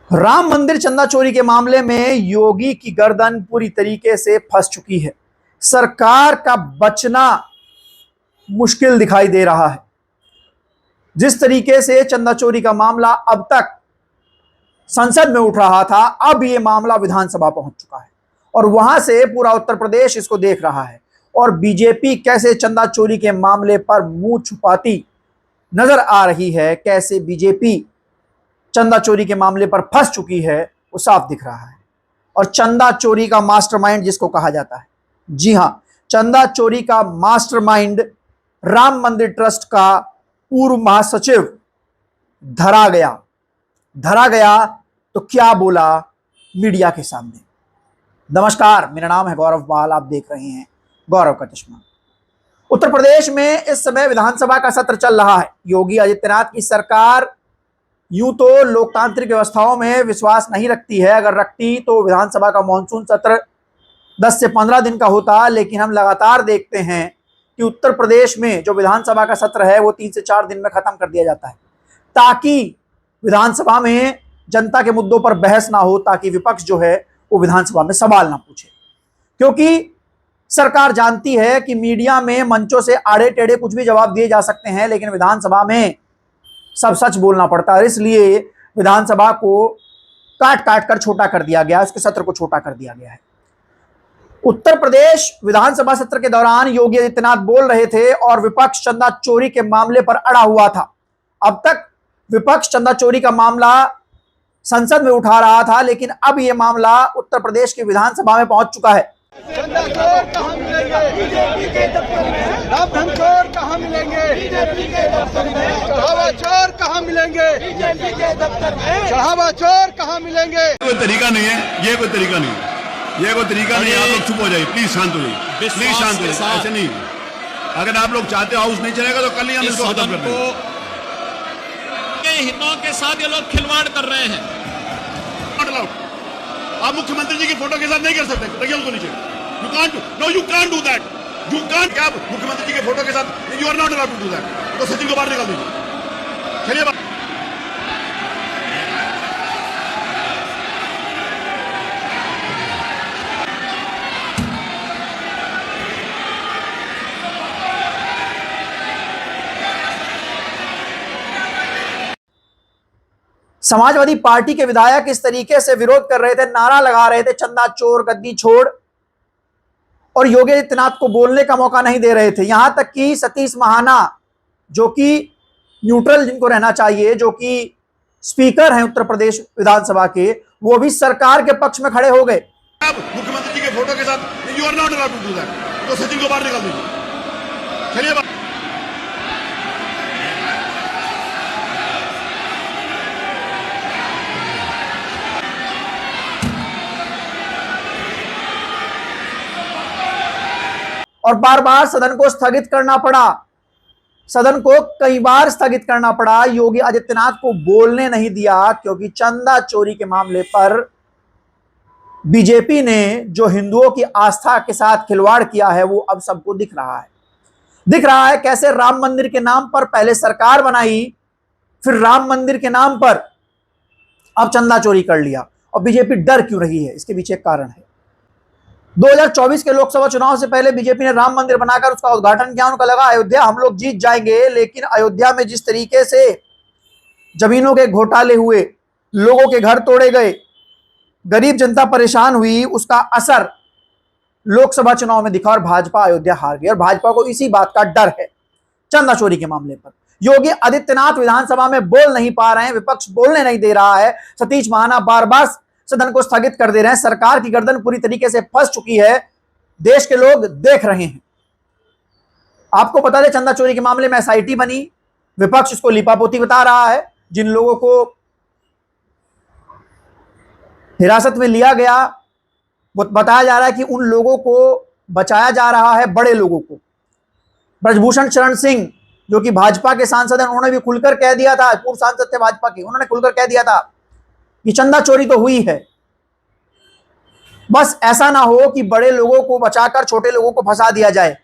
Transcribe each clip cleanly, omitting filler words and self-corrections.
राम मंदिर चंदा चोरी के मामले में योगी की गर्दन पूरी तरीके से फंस चुकी है। सरकार का बचना मुश्किल दिखाई दे रहा है। जिस तरीके से चंदा चोरी का मामला अब तक संसद में उठ रहा था, अब यह मामला विधानसभा पहुंच चुका है और वहां से पूरा उत्तर प्रदेश इसको देख रहा है। और बीजेपी कैसे चंदा चोरी के मामले पर मुंह छुपाती नजर आ रही है, कैसे बीजेपी चंदा चोरी के मामले पर फंस चुकी है, वो साफ दिख रहा है। और चंदा चोरी का मास्टरमाइंड जिसको कहा जाता है, जी हां, चंदा चोरी का मास्टरमाइंड राम मंदिर ट्रस्ट का पूर्व महासचिव धरा गया तो क्या बोला मीडिया के सामने। नमस्कार, मेरा नाम है गौरव पाल, आप देख रहे हैं गौरव का चश्मा। उत्तर प्रदेश में इस समय विधानसभा का सत्र चल रहा है। योगी आदित्यनाथ की सरकार यूं तो लोकतांत्रिक व्यवस्थाओं में विश्वास नहीं रखती है, अगर रखती तो विधानसभा का मॉनसून सत्र 10 से 15 दिन का होता। लेकिन हम लगातार देखते हैं कि उत्तर प्रदेश में जो विधानसभा का सत्र है वो 3 से 4 दिन में खत्म कर दिया जाता है, ताकि विधानसभा में जनता के मुद्दों पर बहस ना हो, ताकि विपक्ष जो है वो विधानसभा में सवाल ना पूछे। क्योंकि सरकार जानती है कि मीडिया में मंचों से आड़े टेढ़े कुछ भी जवाब दिए जा सकते हैं, लेकिन विधानसभा में सब सच बोलना पड़ता है। इसलिए विधानसभा को काट काट कर छोटा कर दिया गया, उसके सत्र को छोटा कर दिया गया है। उत्तर प्रदेश विधानसभा सत्र के दौरान योगी आदित्यनाथ बोल रहे थे और विपक्ष चंदा चोरी के मामले पर अड़ा हुआ था। अब तक विपक्ष चंदा चोरी का मामला संसद में उठा रहा था, लेकिन अब यह मामला उत्तर प्रदेश की विधानसभा में पहुंच चुका है। चंदा चोर कहाँ मिलेंगे? बीजेपी के दफ्तर में। रामधन चोर कहाँ मिलेंगे? बीजेपी के दफ्तर में। चढ़ावा चोर कहाँ मिलेंगे? बीजेपी के दफ्तर में। चढ़ावा चोर कहाँ मिलेंगे? कोई तरीका नहीं है, ये कोई तरीका नहीं है, ये कोई तरीका नहीं है। आप लोग चुप हो जाइए, प्लीज शांत हो जाइए, प्लीज शांत हो जाइए। ऐसे नहीं, अगर आप लोग चाहते हो हाउस नहीं चलेगा तो कल ही हम इसको खत्म कर देंगे। हितों के साथ ये लोग खिलवाड़ कर रहे हैं। आप मुख्यमंत्री जी की फोटो के साथ नहीं कर सकते, रखिए उनको नीचे। You can't, no you can't do that, you can't. क्या मुख्यमंत्री जी के फोटो के साथ, you are not allowed to do that. तो सचिन को बाहर निकाल दीजिए, चलिए। समाजवादी पार्टी के विधायक इस तरीके से विरोध कर रहे थे, नारा लगा रहे थे चंदा चोर गद्दी छोड़, और योगी आदित्यनाथ को बोलने का मौका नहीं दे रहे थे। यहां तक कि सतीश महाना, जो कि न्यूट्रल जिनको रहना चाहिए, जो कि स्पीकर हैं उत्तर प्रदेश विधानसभा के, वो भी सरकार के पक्ष में खड़े हो गए। मुख्यमंत्री जी के फोटो के साथ, you are not allowed to do that. तो सचिन को बाहर निकाल दीजिए, चलिए। और बार बार सदन को स्थगित करना पड़ा, सदन को कई बार स्थगित करना पड़ा। योगी आदित्यनाथ को बोलने नहीं दिया, क्योंकि चंदा चोरी के मामले पर बीजेपी ने जो हिंदुओं की आस्था के साथ खिलवाड़ किया है वो अब सबको दिख रहा है। कैसे राम मंदिर के नाम पर पहले सरकार बनाई, फिर राम मंदिर के नाम पर अब चंदा चोरी कर लिया। और बीजेपी डर क्यों रही है, इसके पीछे एक कारण है। 2024 के लोकसभा चुनाव से पहले बीजेपी ने राम मंदिर बनाकर उसका उद्घाटन किया। उनका लगा अयोध्या हम लोग जीत जाएंगे, लेकिन अयोध्या में जिस तरीके से जमीनों के घोटाले हुए, लोगों के घर तोड़े गए, गरीब जनता परेशान हुई, उसका असर लोकसभा चुनाव में दिखा और भाजपा अयोध्या हार गई। और भाजपा को इसी बात का डर है चंदा चोरी के मामले पर। योगी आदित्यनाथ विधानसभा में बोल नहीं पा रहे हैं, विपक्ष बोलने नहीं दे रहा है, सतीश महाना बार बार सदन को स्थगित कर दे रहे हैं। सरकार की गर्दन पूरी तरीके से फंस चुकी है, देश के लोग देख रहे हैं। आपको बता दें, चंदा चोरी के मामले में एसआईटी बनी, विपक्ष इसको लीपापोती बता रहा है। जिन लोगों को हिरासत में लिया गया, वो बताया जा रहा है कि उन लोगों को बचाया जा रहा है, बड़े लोगों को। ब्रजभूषण शरण सिंह, जो कि भाजपा के सांसद हैं, उन्होंने भी खुलकर कह दिया था, पूर्व सांसद थे भाजपा के, उन्होंने खुलकर कह दिया था कि चंदा चोरी तो हुई है। बस ऐसा ना हो कि बड़े लोगों को बचाकर छोटे लोगों को फंसा दिया जाए।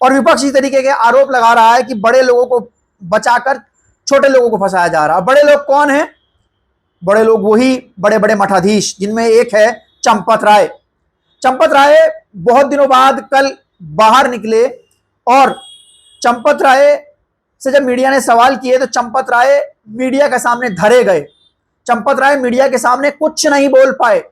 और विपक्ष इस तरीके के आरोप लगा रहा है कि बड़े लोगों को बचाकर छोटे लोगों को फंसाया जा रहा है। बड़े लोग कौन हैं? बड़े लोग वही बड़े बड़े मठाधीश, जिनमें एक है चंपत राय। चंपत राय बहुत दिनों बाद कल बाहर निकले और चंपत राय से जब मीडिया ने सवाल किए तो चंपत राय मीडिया के सामने धरे गए। चंपत राय मीडिया के सामने कुछ नहीं बोल पाए।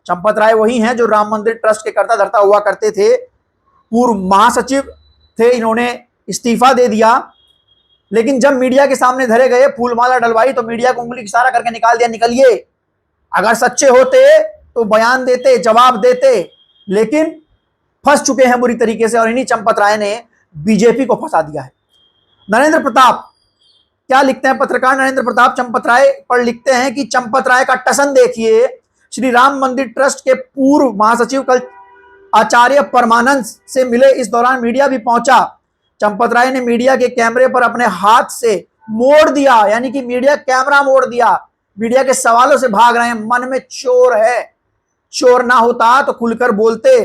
चंपत राय वही हैं जो राम मंदिर ट्रस्ट के कर्ता धर्ता हुआ करते थे, पूर्व महासचिव थे। इन्होंने इस्तीफा दे दिया, लेकिन जब मीडिया के सामने धरे गए, फूलमाला डलवाई तो मीडिया को उंगली इशारा करके निकाल दिया, निकलिए। अगर सच्चे होते तो बयान देते, जवाब देते, लेकिन फंस चुके हैं बुरी तरीके से और इन्हीं चंपत राय ने बीजेपी को फंसा दिया है। नरेंद्र प्रताप क्या लिखते हैं? पत्रकार नरेंद्र प्रताप चंपत राय पर लिखते हैं कि चंपत राय का टसन देखिए। श्री राम मंदिर ट्रस्ट के पूर्व महासचिव कल आचार्य परमानंद से मिले, इस दौरान मीडिया भी पहुंचा। चंपत राय ने मीडिया के कैमरे पर अपने हाथ से मोड़ दिया, यानी कि मीडिया कैमरा मोड़ दिया। मीडिया के सवालों से भाग रहे हैं। मन में चोर है, चोर ना होता तो खुलकर बोलते।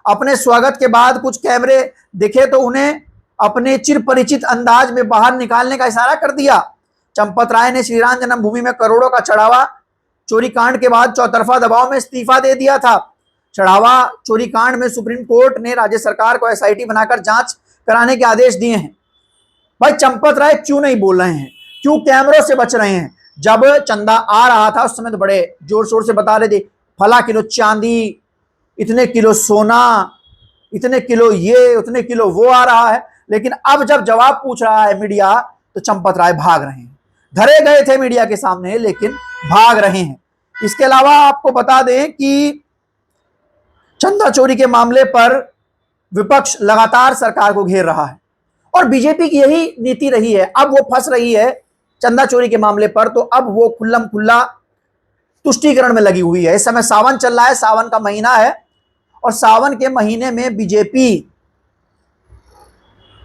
अपने स्वागत के बाद कुछ कैमरे दिखे तो उन्हें अपने चिर परिचित अंदाज में बाहर निकालने का इशारा कर दिया। चंपत राय ने श्री राम जन्मभूमि में करोड़ों का चढ़ावा चोरी कांड के बाद चौतरफा दबाव में इस्तीफा दे दिया था। चढ़ावा चोरी कांड में सुप्रीम कोर्ट ने राज्य सरकार को एसआईटी बनाकर जांच कराने के आदेश दिए हैं। भाई चंपत राय क्यों नहीं बोल रहे हैं, क्यों कैमरों से बच रहे हैं? जब चंदा आ रहा था उस समय तो बड़े जोर शोर से बता रहे थे, फला किलो चांदी, इतने किलो सोना, इतने किलो ये, उतने किलो वो आ रहा है। लेकिन अब जब जवाब पूछ रहा है मीडिया तो चंपत राय भाग रहे हैं। धरे गए थे मीडिया के सामने लेकिन भाग रहे हैं। इसके अलावा आपको बता दें कि चंदा चोरी के मामले पर विपक्ष लगातार सरकार को घेर रहा है और बीजेपी की यही नीति रही है। अब वो फंस रही है चंदा चोरी के मामले पर, तो अब वो खुल्लम खुल्ला तुष्टीकरण में लगी हुई है। इस समय सावन चल रहा है, सावन का महीना है और सावन के महीने में बीजेपी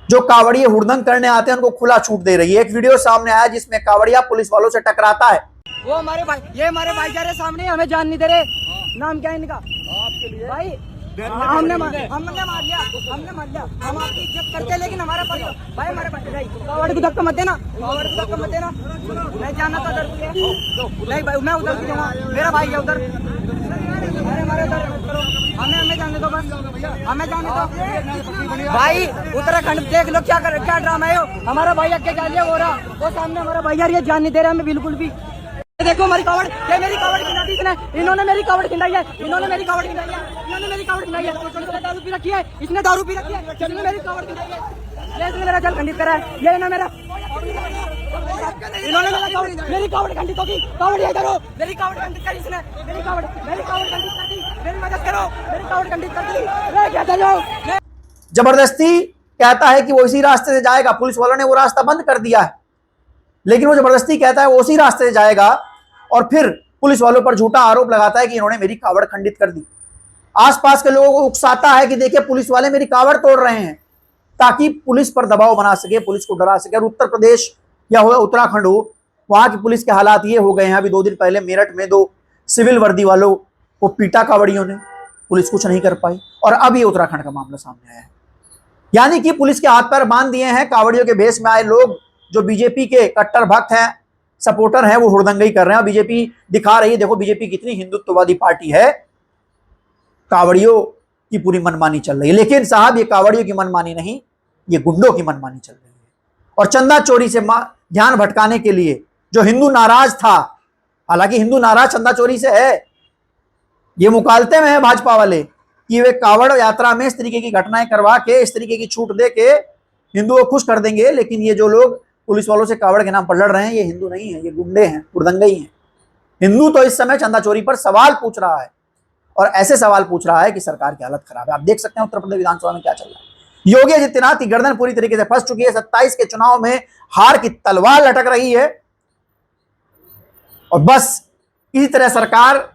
जो कावड़िया हुड़दंग करने आते हैं उनको खुला छूट दे रही है। एक वीडियो सामने आया जिसमें कावड़िया पुलिस वालों से टकराता है। वो हमारे भाई, ये हमारे भाई जा रहे सामने, हमें जान नहीं दे रहे। नाम क्या है इनका? आपके लिए भाई हमने मार लिया, हम आपकी इज्जत करते हैं, लेकिन हमारा भाई हमारे भाई कावड़ को धक्का मत देना, कावड़ को धक्का मत देना। मैं जाना था उधर, नहीं भाई मैं उधर की जाऊंगा, मेरा भाई है उधर, हमारे उधर करो, हमें जाने दो, बस हमें जाने दो भाई। उत्तराखंड देख लो क्या कर, क्या ड्रामा है। हमारा भाई अक्के जा लिया हो रहा, वो सामने हमारा भाई यार, ये जान नहीं दे रहा हमें बिल्कुल भी। देखो हमारी कावड़, ये मेरी कावड़ खिंचा दी इसने, इन्होंने मेरी कावड़ खिंचाई है, इन्होंने मेरी कावड़ खिंचाई है, इन्होंने मेरी कावड़ खिंचाई है। इसने दारू पी रखी है, इसने दारू पी रखी है, इसने मेरी कावड़ खिंचाई है, ये इसने मेरा जल खंडित करा है, ये इन्होंने मेरा, इन्होंने मेरी कावड़ खंडित होगी, कावड़ इधर हो, मेरी कावड़ खंडित करी इसने, मेरी कावड़ खंडित कर दी, मेरी मदद करो, मेरी कावड़ खंडित कर दी, मैं क्या करूं? जबरदस्ती कहता है कि वो इसी रास्ते से जाएगा। पुलिस वालों ने वो रास्ता बंद कर दिया है, लेकिन वो जबरदस्ती कहता है वो उसी रास्ते से जाएगा और फिर पुलिस वालों पर झूठा आरोप लगाता है कि इन्होंने मेरी कावड़ खंडित कर दी। आसपास के लोगों को उकसाता है कि देखिए पुलिस वाले मेरी कावड़ तोड़ रहे हैं, ताकि पुलिस पर दबाव बना सके, पुलिस को डरा सके। और उत्तर प्रदेश या हो उत्तराखंड हो, वहां की पुलिस के हालात ये हो गए हैं। अभी 2 दिन पहले मेरठ में 2 सिविल वर्दी वालों को पीटा कावड़ियों ने, पुलिस कुछ नहीं कर पाई। और अब ये उत्तराखंड का मामला सामने आया है, यानी कि पुलिस के हाथ पैर बांध दिए हैं। कावड़ियों के भेष में आए लोग जो बीजेपी के कट्टर भक्त हैं, सपोर्टर हैं, वो हुड़दंगई कर रहे हैं। बीजेपी दिखा रही है, देखो बीजेपी कितनी हिंदुत्ववादी पार्टी है, कावड़ियों की पूरी मनमानी चल रही है। लेकिन साहब ये कावड़ियों की मनमानी नहीं, ये गुंडों की मनमानी चल रही है। और चंदा चोरी से ध्यान भटकाने के लिए जो हिंदू नाराज था, हालांकि हिंदू नाराज चंदा चोरी से है, ये मुकालते में है भाजपा वाले कि वे कावड़ यात्रा में इस तरीके की घटनाएं करवा के, इस तरीके की छूट दे के हिंदुओं को खुश कर देंगे। लेकिन ये जो लोग पुलिस वालों से कावड़ के नाम पर लड़ रहे हैं, ये हिंदू नहीं है, ये गुंडे हैं, हुड़दंगई हैं। हिंदू तो इस समय चंदा चोरी पर सवाल पूछ रहा है और ऐसे सवाल पूछ रहा है कि सरकार की हालत खराब है। आप देख सकते हैं उत्तर प्रदेश विधानसभा में क्या चल रहा है। योगी आदित्यनाथ की गर्दन पूरी तरीके से फंस चुकी है। 27 के चुनाव में हार की तलवार लटक रही है और बस इसी तरह सरकार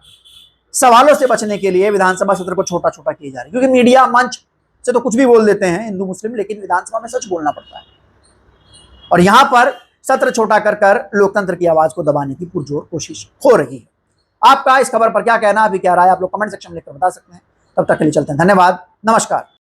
सवालों से बचने के लिए विधानसभा सत्र को छोटा छोटा किए जा रही है, क्योंकि मीडिया मंच से तो कुछ भी बोल देते हैं हिंदू मुस्लिम, लेकिन विधानसभा में सच बोलना पड़ता है और यहां पर सत्र छोटा कर लोकतंत्र की आवाज को दबाने की पुरजोर कोशिश हो रही है। आपका इस खबर पर क्या कहना, अभी क्या राय, आप लोग कमेंट सेक्शन में लिखकर बता सकते हैं। तब तक के लिए चलते हैं, धन्यवाद, नमस्कार।